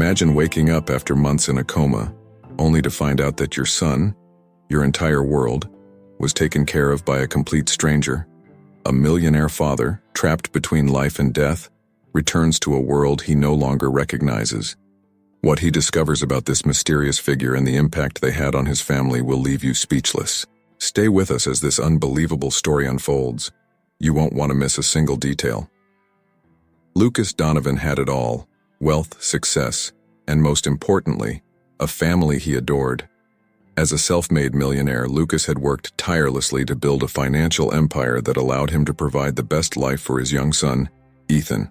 Imagine waking up after months in a coma, only to find out that your son, your entire world, was taken care of by a complete stranger. A millionaire father, trapped between life and death, returns to a world he no longer recognizes. What he discovers about this mysterious figure and the impact they had on his family will leave you speechless. Stay with us as this unbelievable story unfolds. You won't want to miss a single detail. Lucas Donovan had it all: wealth, success, and most importantly, a family he adored. As a self-made millionaire, Lucas had worked tirelessly to build a financial empire that allowed him to provide the best life for his young son, Ethan.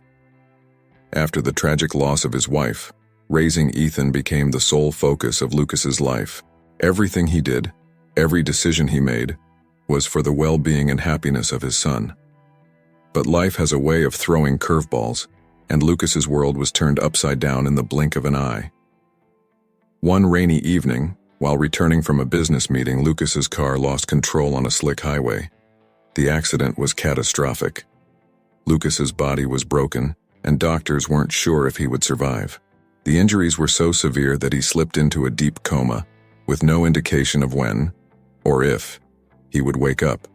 After the tragic loss of his wife, raising Ethan became the sole focus of Lucas's life. Everything he did, every decision he made, was for the well-being and happiness of his son. But life has a way of throwing curveballs, and Lucas's world was turned upside down in the blink of an eye. One rainy evening, while returning from a business meeting, Lucas's car lost control on a slick highway. The accident was catastrophic. Lucas's body was broken, and doctors weren't sure if he would survive. The injuries were so severe that he slipped into a deep coma, with no indication of when, or if, he would wake up.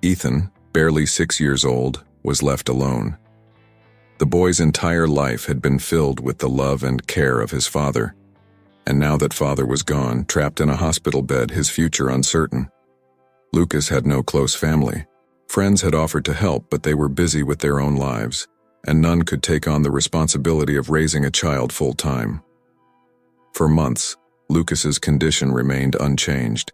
Ethan, barely 6 years old, was left alone. The boy's entire life had been filled with the love and care of his father, and now that father was gone, trapped in a hospital bed, his future uncertain. Lucas had no close family. Friends had offered to help, but they were busy with their own lives, and none could take on the responsibility of raising a child full-time. For months, Lucas's condition remained unchanged.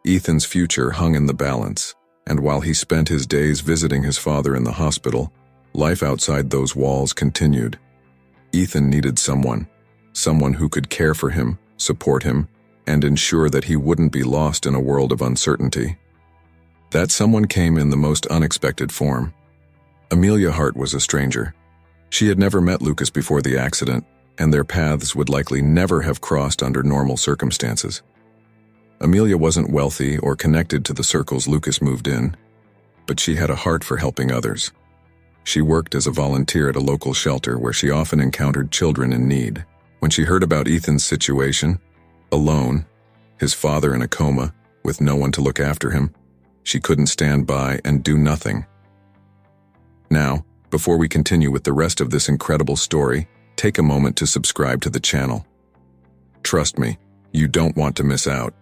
Ethan's future hung in the balance, and while he spent his days visiting his father in the hospital, life outside those walls continued. Ethan needed someone who could care for him, support him, and ensure that he wouldn't be lost in a world of uncertainty. That someone came in the most unexpected form. Amelia Hart was a stranger. She had never met Lucas before the accident, and their paths would likely never have crossed under normal circumstances. Amelia wasn't wealthy or connected to the circles Lucas moved in, but she had a heart for helping others. She worked as a volunteer at a local shelter where she often encountered children in need. When she heard about Ethan's situation, alone, his father in a coma, with no one to look after him, she couldn't stand by and do nothing. Now, before we continue with the rest of this incredible story, take a moment to subscribe to the channel. Trust me, you don't want to miss out.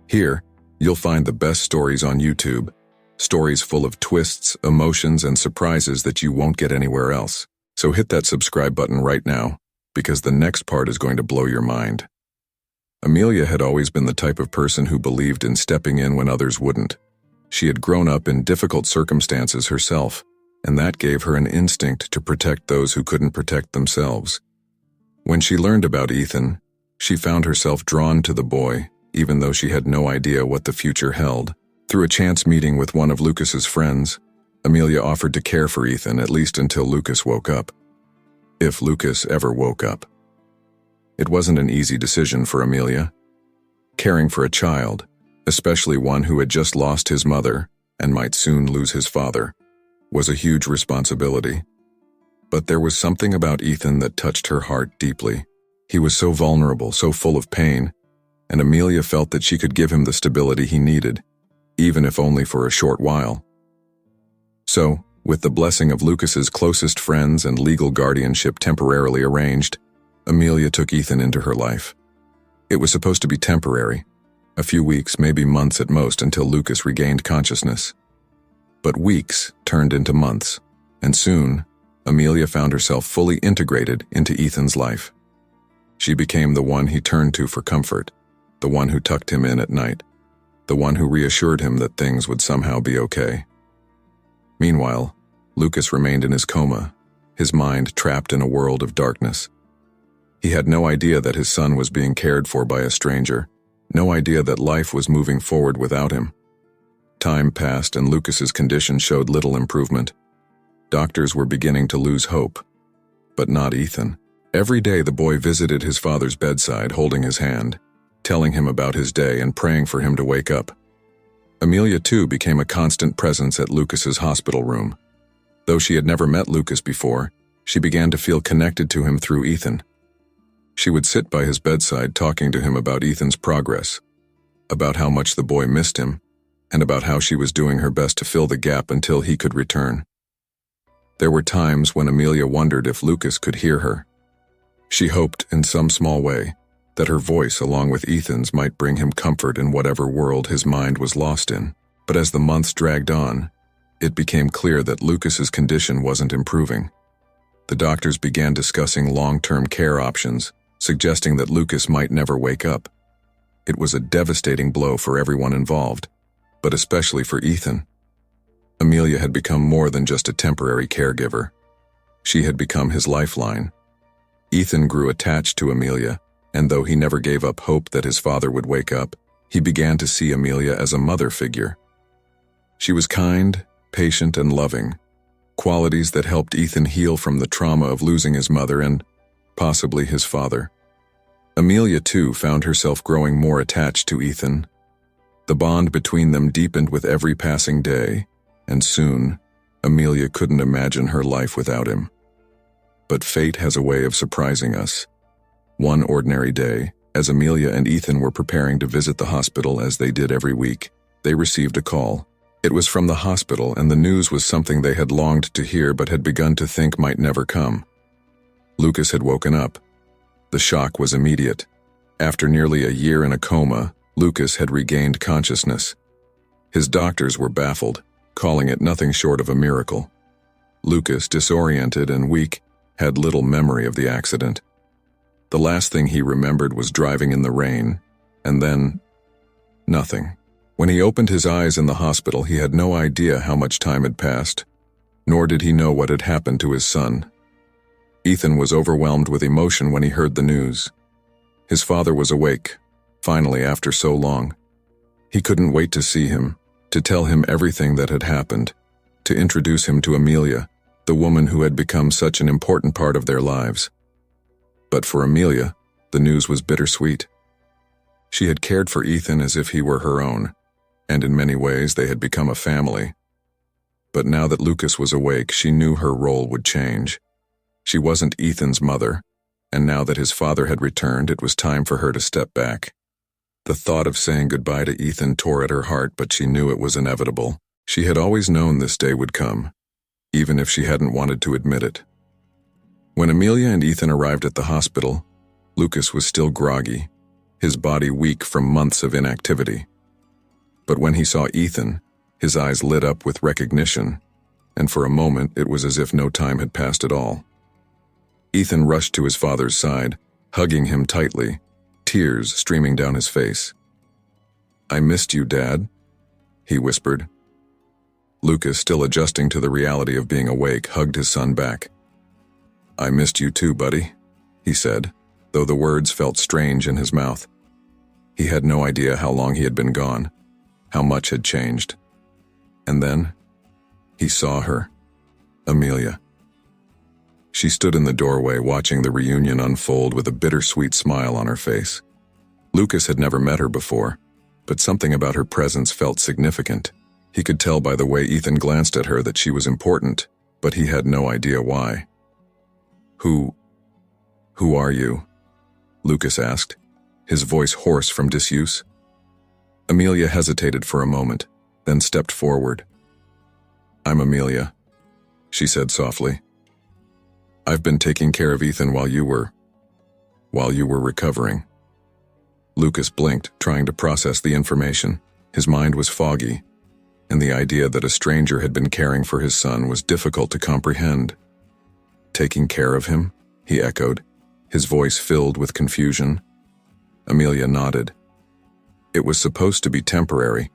Here, you'll find the best stories on YouTube, stories full of twists, emotions, and surprises that you won't get anywhere else. So hit that subscribe button right now, because the next part is going to blow your mind. Amelia had always been the type of person who believed in stepping in when others wouldn't. She had grown up in difficult circumstances herself, and that gave her an instinct to protect those who couldn't protect themselves. When she learned about Ethan, she found herself drawn to the boy, even though she had no idea what the future held. Through a chance meeting with one of Lucas's friends, Amelia offered to care for Ethan at least until Lucas woke up. If Lucas ever woke up. It wasn't an easy decision for Amelia. Caring for a child, especially one who had just lost his mother and might soon lose his father, was a huge responsibility. But there was something about Ethan that touched her heart deeply. He was so vulnerable, so full of pain, and Amelia felt that she could give him the stability he needed, even if only for a short while. So, with the blessing of Lucas's closest friends and legal guardianship temporarily arranged, Amelia took Ethan into her life. It was supposed to be temporary, a few weeks, maybe months at most, until Lucas regained consciousness. But weeks turned into months, and soon, Amelia found herself fully integrated into Ethan's life. She became the one he turned to for comfort, the one who tucked him in at night, the one who reassured him that things would somehow be okay. Meanwhile, Lucas remained in his coma, his mind trapped in a world of darkness. He had no idea that his son was being cared for by a stranger, no idea that life was moving forward without him. Time passed and Lucas's condition showed little improvement. Doctors were beginning to lose hope, but not Ethan. Every day the boy visited his father's bedside, holding his hand, telling him about his day and praying for him to wake up. Amelia too became a constant presence at Lucas's hospital room. Though she had never met Lucas before, She began to feel connected to him through Ethan. She would sit by his bedside talking to him about Ethan's progress, about how much the boy missed him, and about how she was doing her best to fill the gap until he could return. There were times when Amelia wondered if Lucas could hear her. She hoped, in some small way, that her voice along with Ethan's might bring him comfort in whatever world his mind was lost in. But as the months dragged on, it became clear that Lucas's condition wasn't improving. The doctors began discussing long-term care options, suggesting that Lucas might never wake up. It was a devastating blow for everyone involved, but especially for Ethan. Amelia had become more than just a temporary caregiver. She had become his lifeline. Ethan grew attached to Amelia, and though he never gave up hope that his father would wake up, he began to see Amelia as a mother figure. She was kind, patient, and loving, qualities that helped Ethan heal from the trauma of losing his mother and, possibly, his father. Amelia, too, found herself growing more attached to Ethan. The bond between them deepened with every passing day, and soon, Amelia couldn't imagine her life without him. But fate has a way of surprising us. One ordinary day, as Amelia and Ethan were preparing to visit the hospital as they did every week, they received a call. It was from the hospital, and the news was something they had longed to hear but had begun to think might never come. Lucas had woken up. The shock was immediate. After nearly a year in a coma, Lucas had regained consciousness. His doctors were baffled, calling it nothing short of a miracle. Lucas, disoriented and weak, had little memory of the accident. The last thing he remembered was driving in the rain, and then, nothing. When he opened his eyes in the hospital, he had no idea how much time had passed, nor did he know what had happened to his son. Ethan was overwhelmed with emotion when he heard the news. His father was awake, finally, after so long. He couldn't wait to see him, to tell him everything that had happened, to introduce him to Amelia, the woman who had become such an important part of their lives. But for Amelia, the news was bittersweet. She had cared for Ethan as if he were her own, and in many ways they had become a family. But now that Lucas was awake, she knew her role would change. She wasn't Ethan's mother, and now that his father had returned, it was time for her to step back. The thought of saying goodbye to Ethan tore at her heart, but she knew it was inevitable. She had always known this day would come, even if she hadn't wanted to admit it. When Amelia and Ethan arrived at the hospital, Lucas was still groggy, his body weak from months of inactivity. But when he saw Ethan, his eyes lit up with recognition, and for a moment it was as if no time had passed at all. Ethan rushed to his father's side, hugging him tightly, tears streaming down his face. "I missed you, Dad," he whispered. Lucas, still adjusting to the reality of being awake, hugged his son back. "I missed you too, buddy," he said, though the words felt strange in his mouth. He had no idea how long he had been gone, how much had changed. And then, he saw her, Amelia. She stood in the doorway watching the reunion unfold with a bittersweet smile on her face. Lucas had never met her before, but something about her presence felt significant. He could tell by the way Ethan glanced at her that she was important, but he had no idea why. Who are you?" Lucas asked, his voice hoarse from disuse. Amelia hesitated for a moment, then stepped forward. "I'm Amelia," she said softly. "I've been taking care of Ethan while you were recovering." Lucas blinked, trying to process the information. His mind was foggy, and the idea that a stranger had been caring for his son was difficult to comprehend. "Taking care of him?" he echoed, his voice filled with confusion. Amelia nodded. "It was supposed to be temporary.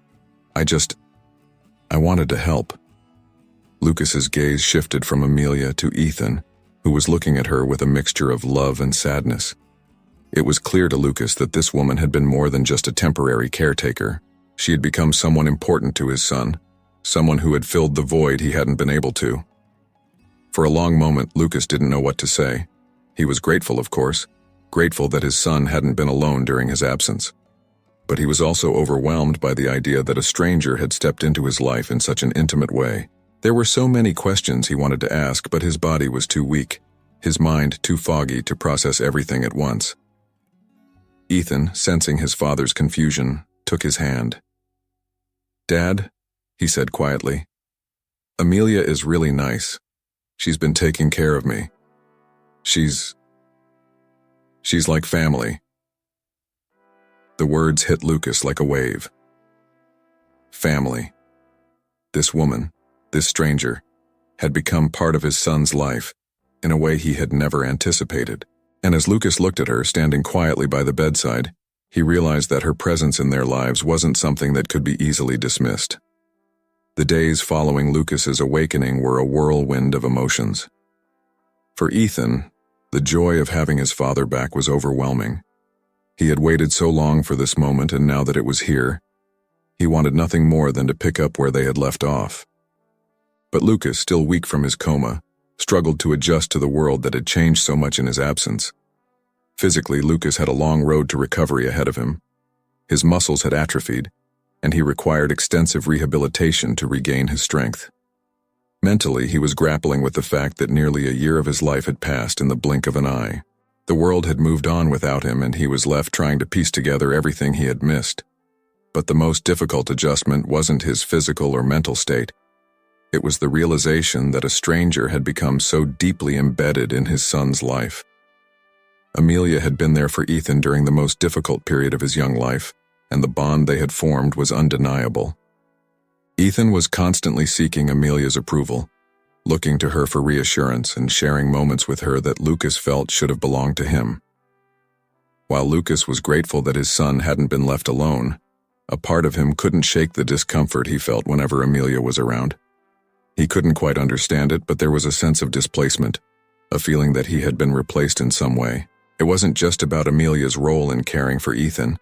I wanted to help." Lucas's gaze shifted from Amelia to Ethan, who was looking at her with a mixture of love and sadness. It was clear to Lucas that this woman had been more than just a temporary caretaker. She had become someone important to his son, someone who had filled the void he hadn't been able to. For a long moment, Lucas didn't know what to say. He was grateful, of course, grateful that his son hadn't been alone during his absence. But he was also overwhelmed by the idea that a stranger had stepped into his life in such an intimate way. There were so many questions he wanted to ask, but his body was too weak. his mind too foggy to process everything at once. Ethan, sensing his father's confusion, took his hand. "Dad," he said quietly, "Amelia is really nice. She's been taking care of me. She's like family." The words hit Lucas like a wave. Family. This woman, this stranger, had become part of his son's life in a way he had never anticipated. And as Lucas looked at her standing quietly by the bedside, he realized that her presence in their lives wasn't something that could be easily dismissed. The days following Lucas's awakening were a whirlwind of emotions. For Ethan, the joy of having his father back was overwhelming. He had waited so long for this moment, and now that it was here, he wanted nothing more than to pick up where they had left off. But Lucas, still weak from his coma, struggled to adjust to the world that had changed so much in his absence. Physically, Lucas had a long road to recovery ahead of him. His muscles had atrophied, and he required extensive rehabilitation to regain his strength. Mentally, he was grappling with the fact that nearly a year of his life had passed in the blink of an eye. The world had moved on without him, and he was left trying to piece together everything he had missed. But the most difficult adjustment wasn't his physical or mental state. It was the realization that a stranger had become so deeply embedded in his son's life. Amelia had been there for Ethan during the most difficult period of his young life, and the bond they had formed was undeniable. Ethan was constantly seeking Amelia's approval, looking to her for reassurance and sharing moments with her that Lucas felt should have belonged to him. While Lucas was grateful that his son hadn't been left alone, a part of him couldn't shake the discomfort he felt whenever Amelia was around. He couldn't quite understand it, but there was a sense of displacement, a feeling that he had been replaced in some way. It wasn't just about Amelia's role in caring for Ethan.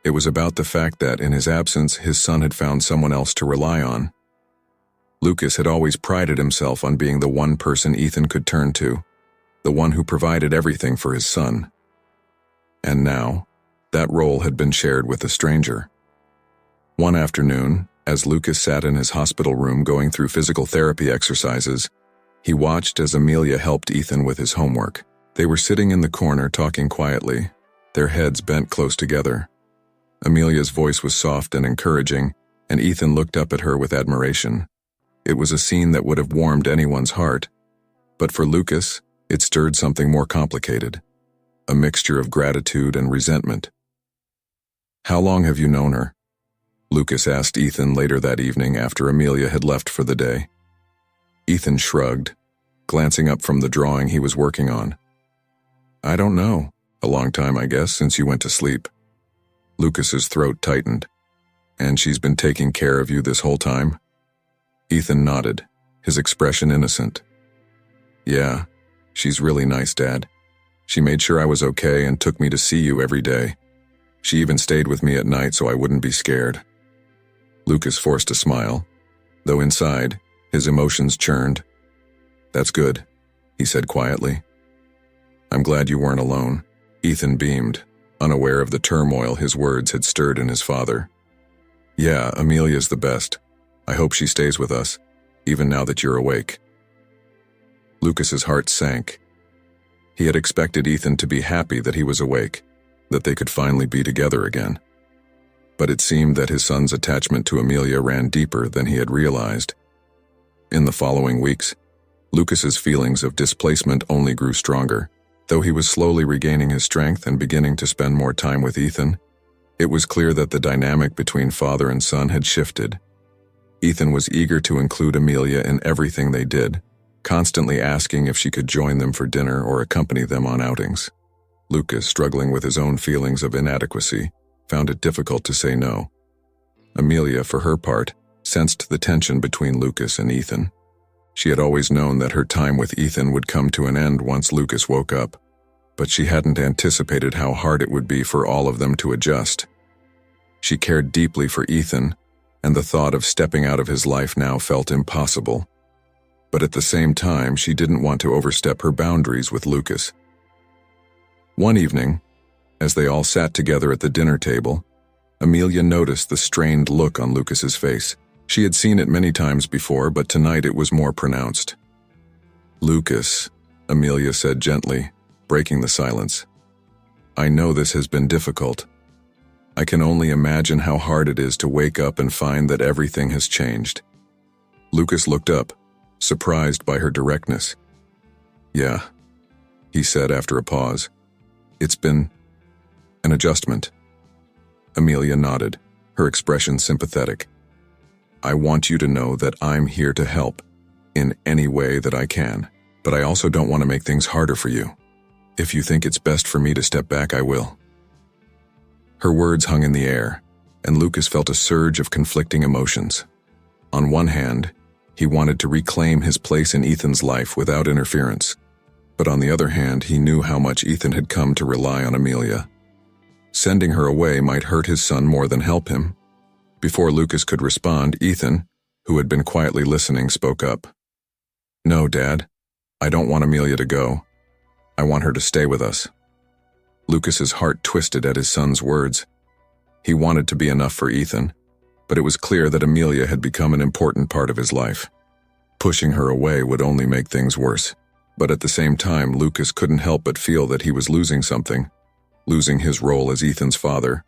It was about the fact that, in his absence, his son had found someone else to rely on. Lucas had always prided himself on being the one person Ethan could turn to, the one who provided everything for his son. And now, that role had been shared with a stranger. One afternoon, as Lucas sat in his hospital room going through physical therapy exercises, he watched as Amelia helped Ethan with his homework. They were sitting in the corner talking quietly, their heads bent close together. Amelia's voice was soft and encouraging, and Ethan looked up at her with admiration. It was a scene that would have warmed anyone's heart, but for Lucas, it stirred something more complicated, a mixture of gratitude and resentment. "How long have you known her?" Lucas asked Ethan later that evening after Amelia had left for the day. Ethan shrugged, glancing up from the drawing he was working on. "I don't know. A long time, I guess, since you went to sleep." Lucas's throat tightened. "And she's been taking care of you this whole time?" Ethan nodded, his expression innocent. "Yeah, she's really nice, Dad. She made sure I was okay and took me to see you every day. She even stayed with me at night so I wouldn't be scared." Lucas forced a smile, though inside, his emotions churned. "That's good," he said quietly. "I'm glad you weren't alone." Ethan beamed, unaware of the turmoil his words had stirred in his father. "Yeah, Amelia's the best. I hope she stays with us, even now that you're awake." Lucas's heart sank. He had expected Ethan to be happy that he was awake, that they could finally be together again. But it seemed that his son's attachment to Amelia ran deeper than he had realized. In the following weeks, Lucas's feelings of displacement only grew stronger. Though he was slowly regaining his strength and beginning to spend more time with Ethan, it was clear that the dynamic between father and son had shifted. Ethan was eager to include Amelia in everything they did, constantly asking if she could join them for dinner or accompany them on outings. Lucas, struggling with his own feelings of inadequacy, found it difficult to say no. Amelia, for her part, sensed the tension between Lucas and Ethan. She had always known that her time with Ethan would come to an end once Lucas woke up, but she hadn't anticipated how hard it would be for all of them to adjust. She cared deeply for Ethan, and the thought of stepping out of his life now felt impossible. But at the same time, she didn't want to overstep her boundaries with Lucas. One evening, as they all sat together at the dinner table, Amelia noticed the strained look on Lucas's face. She had seen it many times before, but tonight it was more pronounced. "Lucas," Amelia said gently, breaking the silence. I know this has been difficult. I can only imagine how hard it is to wake up and find that everything has changed. Lucas looked up, surprised by her directness. Yeah, he said after a pause. It's been an adjustment. Amelia nodded, her expression sympathetic. I want you to know that I'm here to help in any way that I can, but I also don't want to make things harder for you. If you think it's best for me to step back, I will. Her words hung in the air, and Lucas felt a surge of conflicting emotions. On one hand, he wanted to reclaim his place in Ethan's life without interference, but on the other hand, he knew how much Ethan had come to rely on Amelia. Sending her away might hurt his son more than help him. Before Lucas could respond, Ethan, who had been quietly listening, spoke up. No, Dad, I don't want Amelia to go. I want her to stay with us. Lucas's heart twisted at his son's words. He wanted to be enough for Ethan, but it was clear that Amelia had become an important part of his life. Pushing her away would only make things worse, but at the same time, Lucas couldn't help but feel that he was losing something, losing his role as Ethan's father,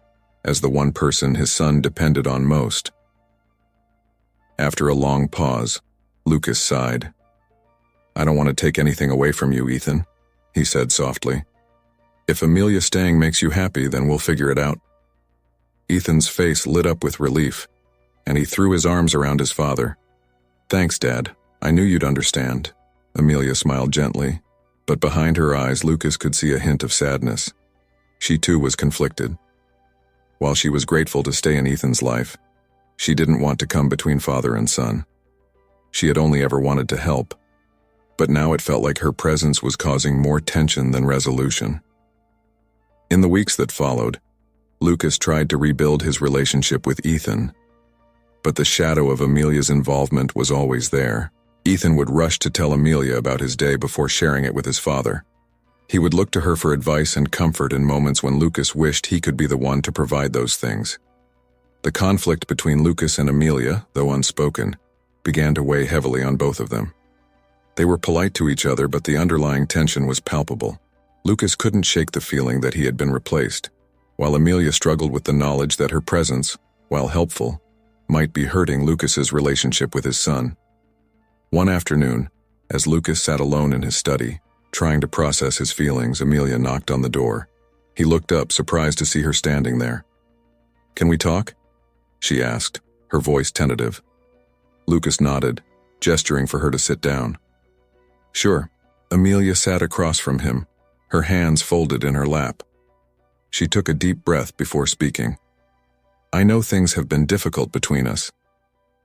as the one person his son depended on most. After a long pause, Lucas sighed. I don't want to take anything away from you, Ethan, he said softly. If Amelia staying makes you happy, then we'll figure it out. Ethan's face lit up with relief, and he threw his arms around his father. Thanks, Dad. I knew you'd understand. Amelia smiled gently, but behind her eyes Lucas could see a hint of sadness. She too was conflicted. While she was grateful to stay in Ethan's life, she didn't want to come between father and son. She had only ever wanted to help, but now it felt like her presence was causing more tension than resolution. In the weeks that followed, Lucas tried to rebuild his relationship with Ethan, but the shadow of Amelia's involvement was always there. Ethan would rush to tell Amelia about his day before sharing it with his father. He would look to her for advice and comfort in moments when Lucas wished he could be the one to provide those things. The conflict between Lucas and Amelia, though unspoken, began to weigh heavily on both of them. They were polite to each other, but the underlying tension was palpable. Lucas couldn't shake the feeling that he had been replaced, while Amelia struggled with the knowledge that her presence, while helpful, might be hurting Lucas's relationship with his son. One afternoon, as Lucas sat alone in his study, trying to process his feelings, Amelia knocked on the door. He looked up, surprised to see her standing there. Can we talk? She asked, her voice tentative. Lucas nodded, gesturing for her to sit down. Sure. Amelia sat across from him, her hands folded in her lap. She took a deep breath before speaking. I know things have been difficult between us,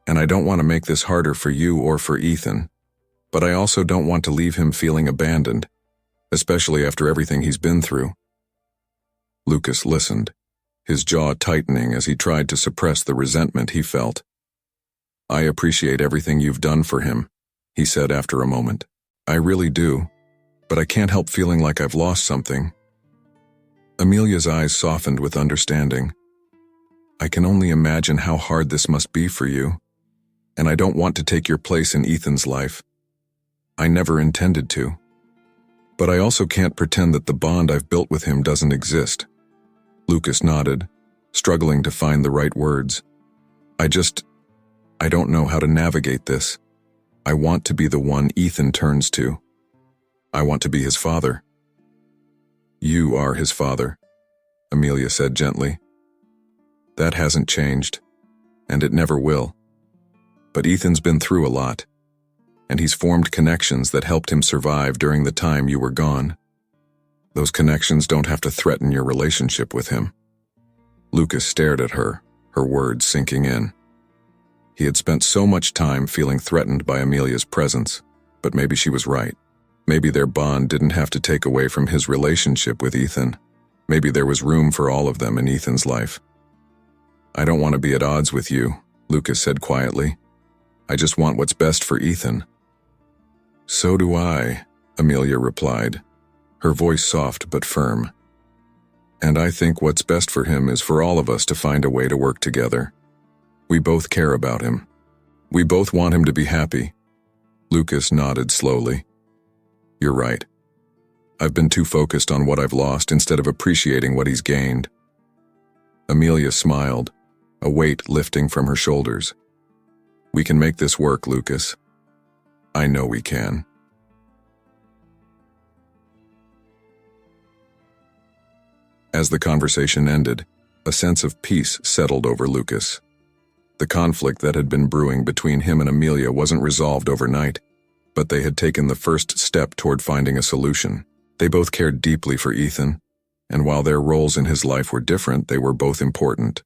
and I don't want to make this harder for you or for Ethan, but I also don't want to leave him feeling abandoned, especially after everything he's been through. Lucas listened, his jaw tightening as he tried to suppress the resentment he felt. I appreciate everything you've done for him, he said after a moment. I really do, but I can't help feeling like I've lost something. Amelia's eyes softened with understanding. I can only imagine how hard this must be for you, and I don't want to take your place in Ethan's life. I never intended to. But I also can't pretend that the bond I've built with him doesn't exist. Lucas nodded, struggling to find the right words. I don't know how to navigate this. I want to be the one Ethan turns to. I want to be his father. You are his father, Amelia said gently. That hasn't changed, and it never will. But Ethan's been through a lot, and he's formed connections that helped him survive during the time you were gone. Those connections don't have to threaten your relationship with him. Lucas stared at her, her words sinking in. He had spent so much time feeling threatened by Amelia's presence, but maybe she was right. Maybe their bond didn't have to take away from his relationship with Ethan. Maybe there was room for all of them in Ethan's life. I don't want to be at odds with you, Lucas said quietly. I just want what's best for Ethan. So do I, Amelia replied, her voice soft but firm. And I think what's best for him is for all of us to find a way to work together. We both care about him. We both want him to be happy. Lucas nodded slowly. You're right. I've been too focused on what I've lost instead of appreciating what he's gained. Amelia smiled, a weight lifting from her shoulders. We can make this work, Lucas. I know we can. As the conversation ended, a sense of peace settled over Lucas. The conflict that had been brewing between him and Amelia wasn't resolved overnight, but they had taken the first step toward finding a solution. They both cared deeply for Ethan, and while their roles in his life were different, they were both important.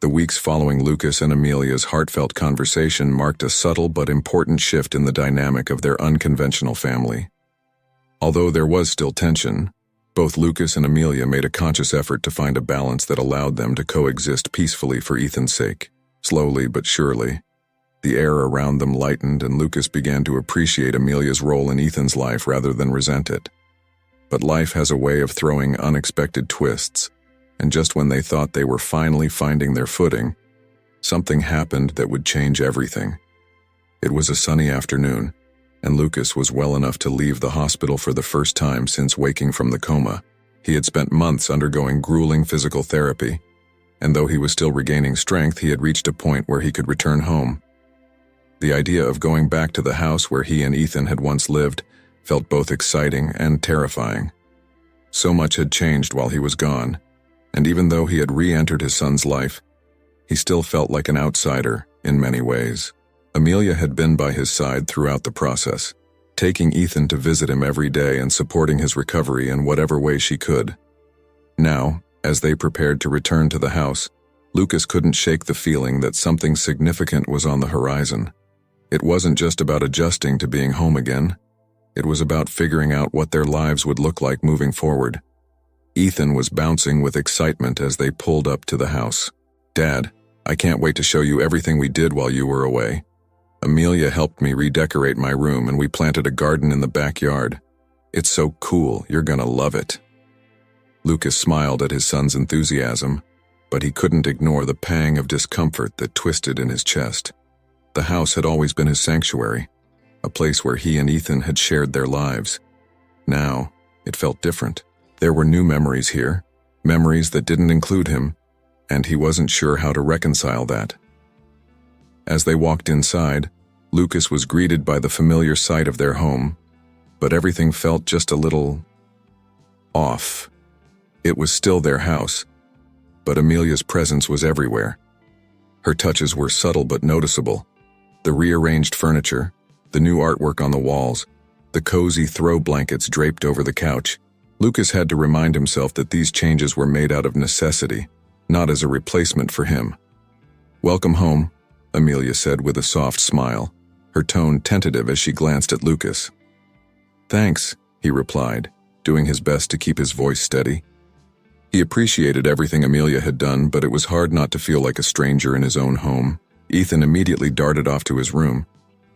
The weeks following Lucas and Amelia's heartfelt conversation marked a subtle but important shift in the dynamic of their unconventional family. Although there was still tension, both Lucas and Amelia made a conscious effort to find a balance that allowed them to coexist peacefully for Ethan's sake. Slowly but surely, the air around them lightened and Lucas began to appreciate Amelia's role in Ethan's life rather than resent it. But life has a way of throwing unexpected twists, and just when they thought they were finally finding their footing, something happened that would change everything. It was a sunny afternoon, and Lucas was well enough to leave the hospital for the first time since waking from the coma. He had spent months undergoing grueling physical therapy, and though he was still regaining strength, he had reached a point where he could return home. The idea of going back to the house where he and Ethan had once lived felt both exciting and terrifying. So much had changed while he was gone, and even though he had re-entered his son's life, he still felt like an outsider in many ways. Amelia had been by his side throughout the process, taking Ethan to visit him every day and supporting his recovery in whatever way she could. Now, as they prepared to return to the house, Lucas couldn't shake the feeling that something significant was on the horizon. It wasn't just about adjusting to being home again. It was about figuring out what their lives would look like moving forward. Ethan was bouncing with excitement as they pulled up to the house. "Dad, I can't wait to show you everything we did while you were away. Amelia helped me redecorate my room and we planted a garden in the backyard. It's so cool, you're gonna love it." Lucas smiled at his son's enthusiasm, but he couldn't ignore the pang of discomfort that twisted in his chest. The house had always been his sanctuary, a place where he and Ethan had shared their lives. Now, it felt different. There were new memories here, memories that didn't include him, and he wasn't sure how to reconcile that. As they walked inside, Lucas was greeted by the familiar sight of their home, but everything felt just a little off. It was still their house, but Amelia's presence was everywhere. Her touches were subtle but noticeable. The rearranged furniture, the new artwork on the walls, the cozy throw blankets draped over the couch. Lucas had to remind himself that these changes were made out of necessity, not as a replacement for him. "Welcome home," Amelia said with a soft smile, her tone tentative as she glanced at Lucas. "Thanks," he replied, doing his best to keep his voice steady. He appreciated everything Amelia had done, but it was hard not to feel like a stranger in his own home. Ethan immediately darted off to his room,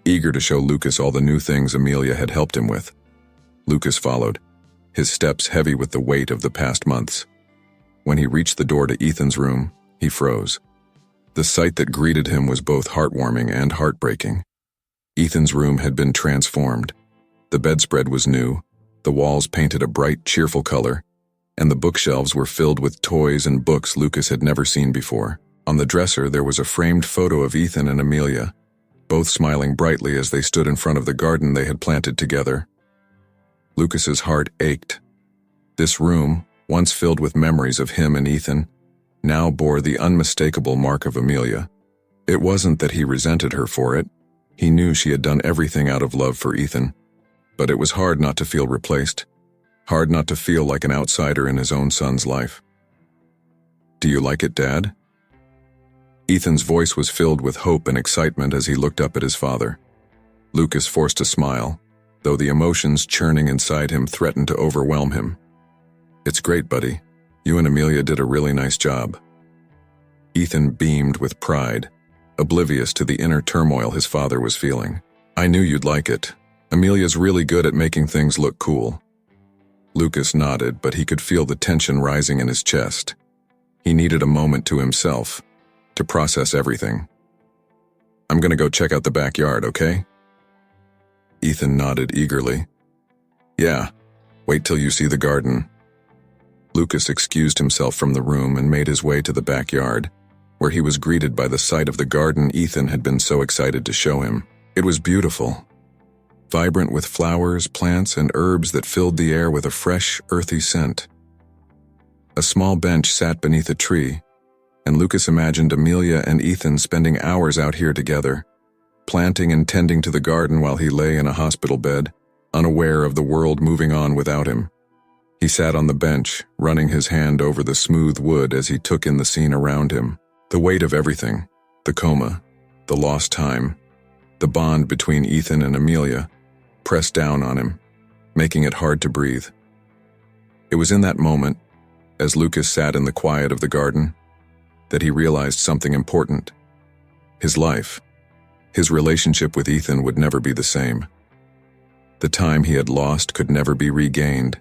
eager to show Lucas all the new things Amelia had helped him with. Lucas followed, his steps heavy with the weight of the past months. When he reached the door to Ethan's room, he froze. The sight that greeted him was both heartwarming and heartbreaking. Ethan's room had been transformed. The bedspread was new, the walls painted a bright, cheerful color, and the bookshelves were filled with toys and books Lucas had never seen before. On the dresser, there was a framed photo of Ethan and Amelia, both smiling brightly as they stood in front of the garden they had planted together. Lucas's heart ached. This room, once filled with memories of him and Ethan, now bore the unmistakable mark of Amelia. It wasn't that he resented her for it. He knew she had done everything out of love for Ethan, but it was hard not to feel replaced. Hard not to feel like an outsider in his own son's life. "Do you like it, Dad?" Ethan's voice was filled with hope and excitement as he looked up at his father. Lucas forced a smile, though the emotions churning inside him threatened to overwhelm him. "It's great, buddy. You and Amelia did a really nice job." Ethan beamed with pride, oblivious to the inner turmoil his father was feeling. "I knew you'd like it. Amelia's really good at making things look cool." Lucas nodded, but he could feel the tension rising in his chest. He needed a moment to himself, to process everything. "I'm gonna go check out the backyard, okay?" Ethan nodded eagerly, Yeah, wait till you see the garden. Lucas excused himself from the room and made his way to the backyard, where he was greeted by the sight of the garden Ethan had been so excited to show him. It was beautiful, vibrant with flowers, plants, and herbs that filled the air with a fresh, earthy scent. A small bench sat beneath a tree, and Lucas imagined Amelia and Ethan spending hours out here together, planting and tending to the garden while he lay in a hospital bed, unaware of the world moving on without him. He sat on the bench, running his hand over the smooth wood as he took in the scene around him. The weight of everything, the coma, the lost time, the bond between Ethan and Amelia, pressed down on him, making it hard to breathe. It was in that moment, as Lucas sat in the quiet of the garden, that he realized something important. His life, his relationship with Ethan would never be the same. The time he had lost could never be regained,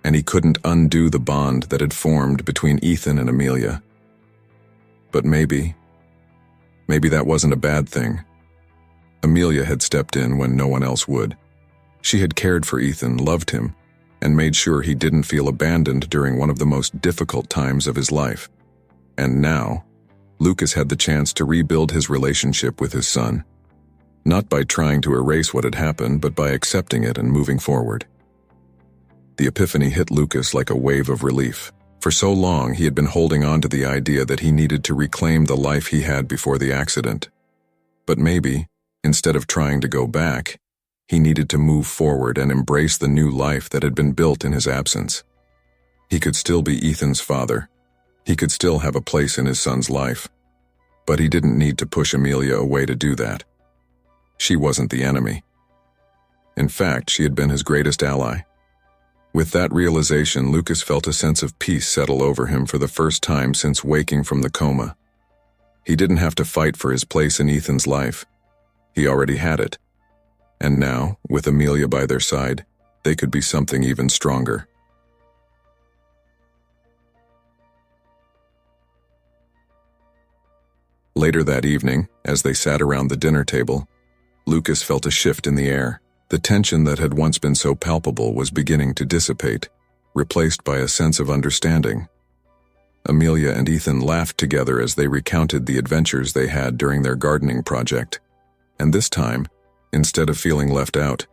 and he couldn't undo the bond that had formed between Ethan and Amelia. But maybe that wasn't a bad thing. Amelia had stepped in when no one else would. She had cared for Ethan, loved him, and made sure he didn't feel abandoned during one of the most difficult times of his life. And now, Lucas had the chance to rebuild his relationship with his son, not by trying to erase what had happened, but by accepting it and moving forward. The epiphany hit Lucas like a wave of relief. For so long, he had been holding on to the idea that he needed to reclaim the life he had before the accident. But maybe, instead of trying to go back, he needed to move forward and embrace the new life that had been built in his absence. He could still be Ethan's father. He could still have a place in his son's life. But he didn't need to push Amelia away to do that. She wasn't the enemy. In fact, she had been his greatest ally. With that realization, Lucas felt a sense of peace settle over him for the first time since waking from the coma. He didn't have to fight for his place in Ethan's life. He already had it. And now, with Amelia by their side, they could be something even stronger. Later that evening, as they sat around the dinner table, Lucas felt a shift in the air. The tension that had once been so palpable was beginning to dissipate, replaced by a sense of understanding. Amelia and Ethan laughed together as they recounted the adventures they had during their gardening project. And this time, instead of feeling left out,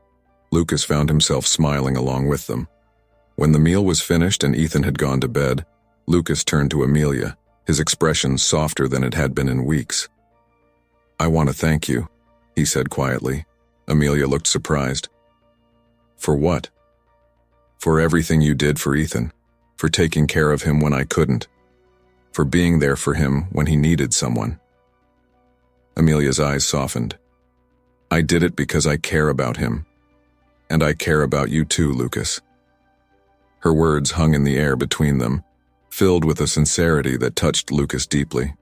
Lucas found himself smiling along with them. When the meal was finished and Ethan had gone to bed, Lucas turned to Amelia, his expression softer than it had been in weeks. "I want to thank you," he said quietly. Amelia looked surprised. "For what?" "For everything you did for Ethan, for taking care of him when I couldn't, for being there for him when he needed someone." Amelia's eyes softened. "I did it because I care about him. And I care about you too, Lucas." Her words hung in the air between them, filled with a sincerity that touched Lucas deeply.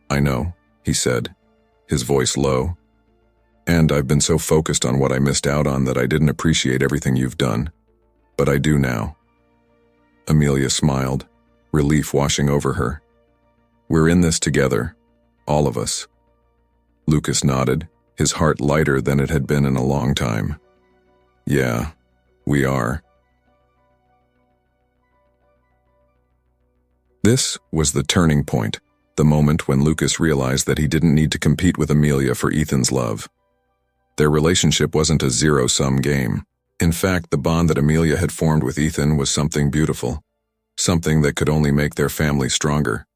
"I know," he said, his voice low. "And I've been so focused on what I missed out on that I didn't appreciate everything you've done. But I do now." Amelia smiled, relief washing over her. "We're in this together, all of us." Lucas nodded, his heart lighter than it had been in a long time. "Yeah, we are." This was the turning point, the moment when Lucas realized that he didn't need to compete with Amelia for Ethan's love. Their relationship wasn't a zero-sum game. In fact, the bond that Amelia had formed with Ethan was something beautiful, something that could only make their family stronger.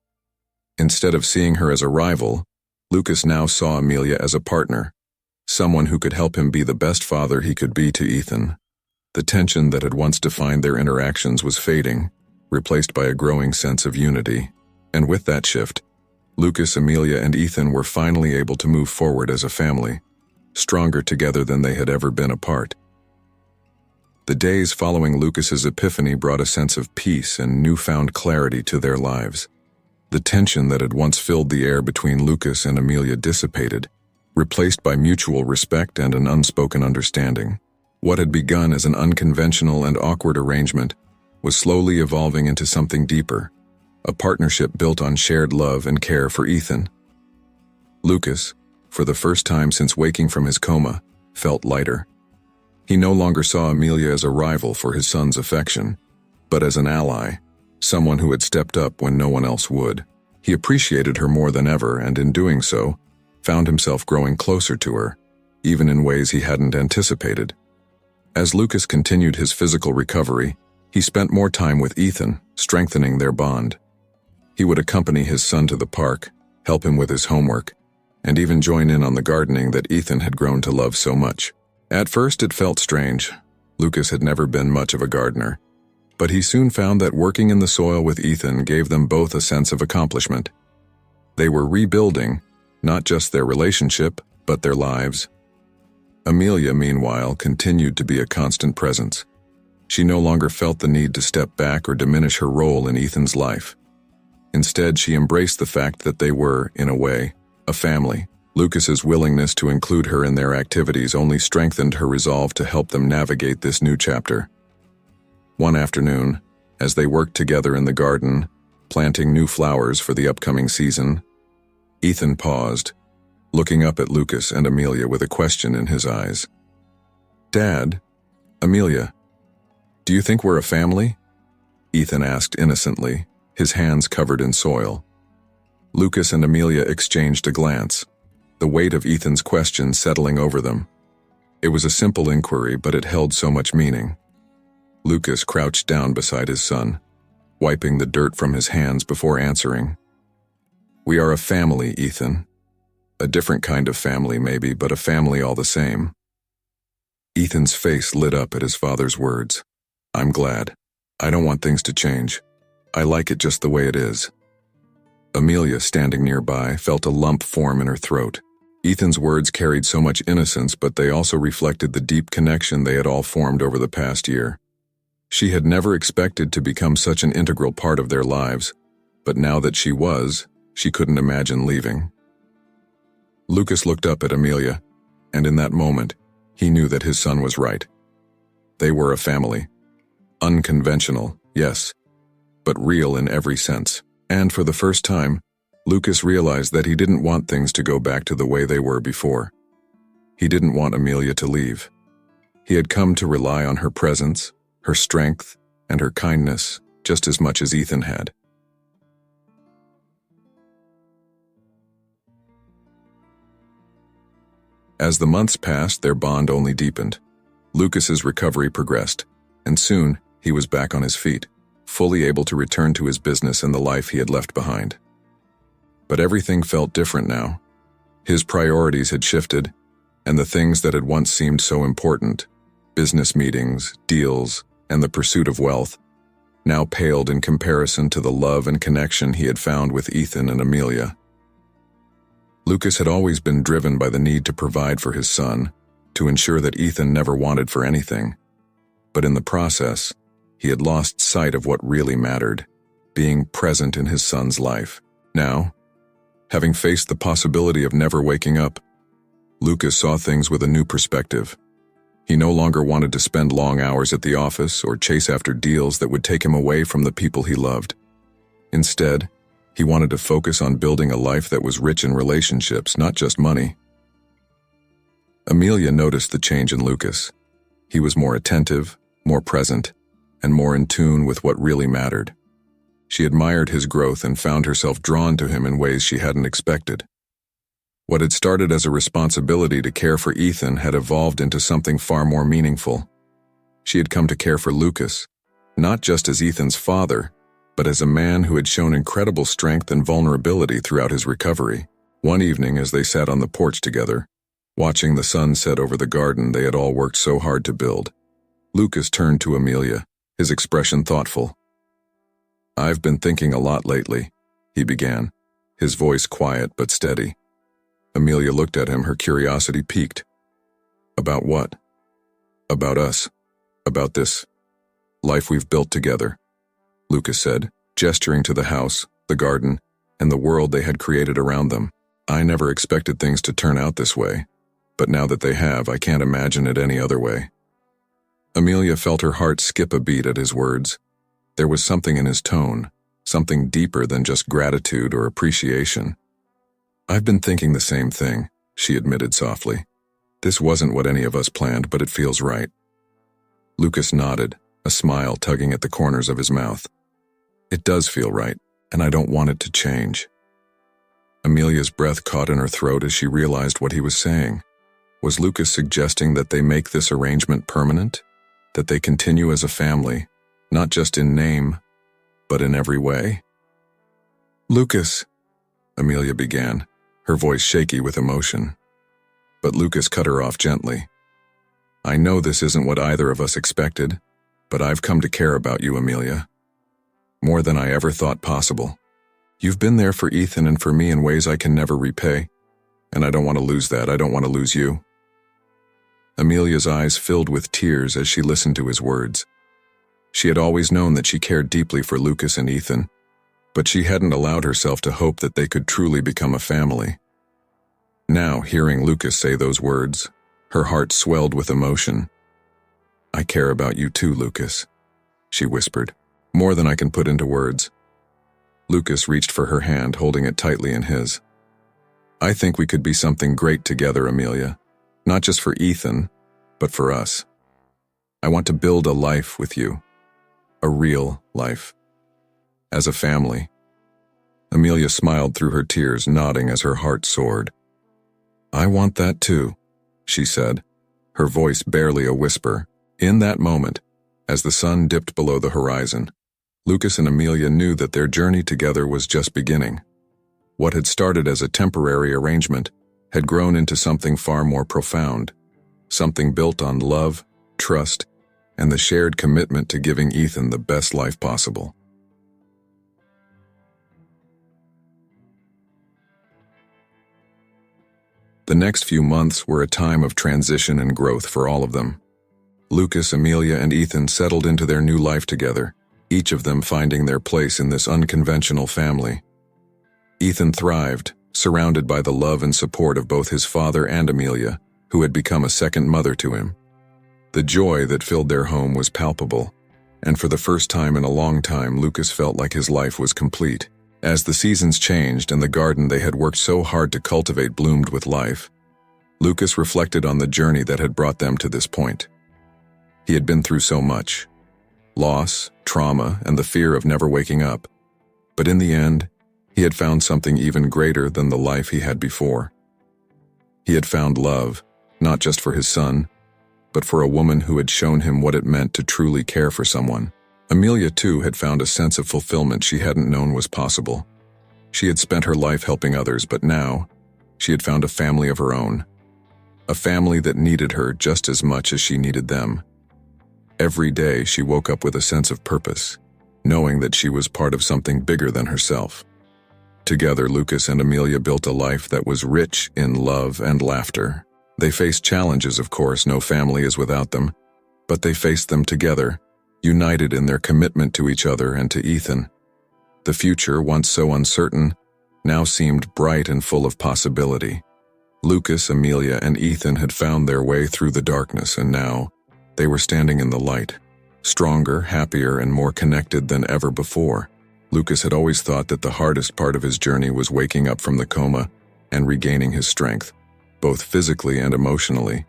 Instead of seeing her as a rival, Lucas now saw Amelia as a partner, someone who could help him be the best father he could be to Ethan. The tension that had once defined their interactions was fading, replaced by a growing sense of unity. And with that shift, Lucas, Amelia, and Ethan were finally able to move forward as a family, stronger together than they had ever been apart. The days following Lucas's epiphany brought a sense of peace and newfound clarity to their lives. The tension that had once filled the air between Lucas and Amelia dissipated, replaced by mutual respect and an unspoken understanding. What had begun as an unconventional and awkward arrangement was slowly evolving into something deeper, a partnership built on shared love and care for Ethan. Lucas, for the first time since waking from his coma, felt lighter. He no longer saw Amelia as a rival for his son's affection, but as an ally, someone who had stepped up when no one else would. He appreciated her more than ever, and in doing so, found himself growing closer to her, even in ways he hadn't anticipated. As Lucas continued his physical recovery, he spent more time with Ethan, strengthening their bond. He would accompany his son to the park, help him with his homework, and even join in on the gardening that Ethan had grown to love so much. At first it felt strange. Lucas had never been much of a gardener, but he soon found that working in the soil with Ethan gave them both a sense of accomplishment. They were rebuilding, not just their relationship, but their lives. Amelia, meanwhile, continued to be a constant presence. She no longer felt the need to step back or diminish her role in Ethan's life. Instead, she embraced the fact that they were, in a way, a family. Lucas's willingness to include her in their activities only strengthened her resolve to help them navigate this new chapter. One afternoon, as they worked together in the garden, planting new flowers for the upcoming season, Ethan paused, looking up at Lucas and Amelia with a question in his eyes. "Dad, Amelia, do you think we're a family?" Ethan asked innocently, his hands covered in soil. Lucas and Amelia exchanged a glance, the weight of Ethan's question settling over them. It was a simple inquiry, but it held so much meaning. Lucas crouched down beside his son, wiping the dirt from his hands before answering. "We are a family, Ethan. A different kind of family, maybe, but a family all the same." Ethan's face lit up at his father's words. "I'm glad. I don't want things to change. I like it just the way it is." Amelia, standing nearby, felt a lump form in her throat. Ethan's words carried so much innocence, but they also reflected the deep connection they had all formed over the past year. She had never expected to become such an integral part of their lives, but now that she was, she couldn't imagine leaving. Lucas looked up at Amelia, and in that moment, he knew that his son was right. They were a family. Unconventional, yes, but real in every sense. And for the first time, Lucas realized that he didn't want things to go back to the way they were before. He didn't want Amelia to leave. He had come to rely on her presence, her strength, and her kindness just as much as Ethan had. As the months passed, their bond only deepened. Lucas's recovery progressed, and soon he was back on his feet, fully able to return to his business and the life he had left behind. But everything felt different now. His priorities had shifted, and the things that had once seemed so important, business meetings, deals, and the pursuit of wealth, now paled in comparison to the love and connection he had found with Ethan and Amelia. Lucas had always been driven by the need to provide for his son, to ensure that Ethan never wanted for anything. But in the process, he had lost sight of what really mattered, being present in his son's life. Now, having faced the possibility of never waking up, Lucas saw things with a new perspective. He no longer wanted to spend long hours at the office or chase after deals that would take him away from the people he loved. Instead, he wanted to focus on building a life that was rich in relationships, not just money. Amelia noticed the change in Lucas. He was more attentive, more present, and more in tune with what really mattered. She admired his growth and found herself drawn to him in ways she hadn't expected. What had started as a responsibility to care for Ethan had evolved into something far more meaningful. She had come to care for Lucas, not just as Ethan's father, but as a man who had shown incredible strength and vulnerability throughout his recovery. One evening, as they sat on the porch together, watching the sun set over the garden they had all worked so hard to build, Lucas turned to Amelia, his expression thoughtful. "I've been thinking a lot lately," he began, his voice quiet but steady. Amelia looked at him, her curiosity piqued. "About what?" "About us. About this life we've built together," Lucas said, gesturing to the house, the garden, and the world they had created around them. "I never expected things to turn out this way, but now that they have, I can't imagine it any other way." Amelia felt her heart skip a beat at his words. There was something in his tone, something deeper than just gratitude or appreciation. "I've been thinking the same thing," she admitted softly. This wasn't what any of us planned, but it feels right. Lucas nodded, a smile tugging at the corners of his mouth. It does feel right, and I don't want it to change. Amelia's breath caught in her throat as she realized what he was saying. Was Lucas suggesting that they make this arrangement permanent? That they continue as a family, not just in name, but in every way? Lucas, Amelia began, her voice shaky with emotion. But Lucas cut her off gently. I know this isn't what either of us expected, but I've come to care about you, Amelia. More than I ever thought possible. You've been there for Ethan and for me in ways I can never repay, and I don't want to lose that. I don't want to lose you. Amelia's eyes filled with tears as she listened to his words. She had always known that she cared deeply for Lucas and Ethan, but she hadn't allowed herself to hope that they could truly become a family. Now, hearing Lucas say those words, her heart swelled with emotion. I care about you too, Lucas, she whispered, more than I can put into words. Lucas reached for her hand, holding it tightly in his. I think we could be something great together, Amelia, not just for Ethan, but for us. I want to build a life with you, a real life, as a family. Amelia smiled through her tears, nodding as her heart soared. I want that too, she said, her voice barely a whisper. In that moment, as the sun dipped below the horizon, Lucas and Amelia knew that their journey together was just beginning. What had started as a temporary arrangement had grown into something far more profound, something built on love, trust, and the shared commitment to giving Ethan the best life possible. The next few months were a time of transition and growth for all of them. Lucas, Amelia, and Ethan settled into their new life together, each of them finding their place in this unconventional family. Ethan thrived, surrounded by the love and support of both his father and Amelia, who had become a second mother to him. The joy that filled their home was palpable, and for the first time in a long time, Lucas felt like his life was complete. As the seasons changed and the garden they had worked so hard to cultivate bloomed with life, Lucas reflected on the journey that had brought them to this point. He had been through so much: loss, trauma, and the fear of never waking up. But in the end, he had found something even greater than the life he had before. He had found love, not just for his son, but for a woman who had shown him what it meant to truly care for someone. Amelia, too, had found a sense of fulfillment she hadn't known was possible. She had spent her life helping others, but now, she had found a family of her own. A family that needed her just as much as she needed them. Every day, she woke up with a sense of purpose, knowing that she was part of something bigger than herself. Together, Lucas and Amelia built a life that was rich in love and laughter. They faced challenges, of course, no family is without them, but they faced them together, united in their commitment to each other and to Ethan. The future, once so uncertain, now seemed bright and full of possibility. Lucas, Amelia, and Ethan had found their way through the darkness, and now they were standing in the light, stronger, happier, and more connected than ever before. Lucas had always thought that the hardest part of his journey was waking up from the coma and regaining his strength, both physically and emotionally.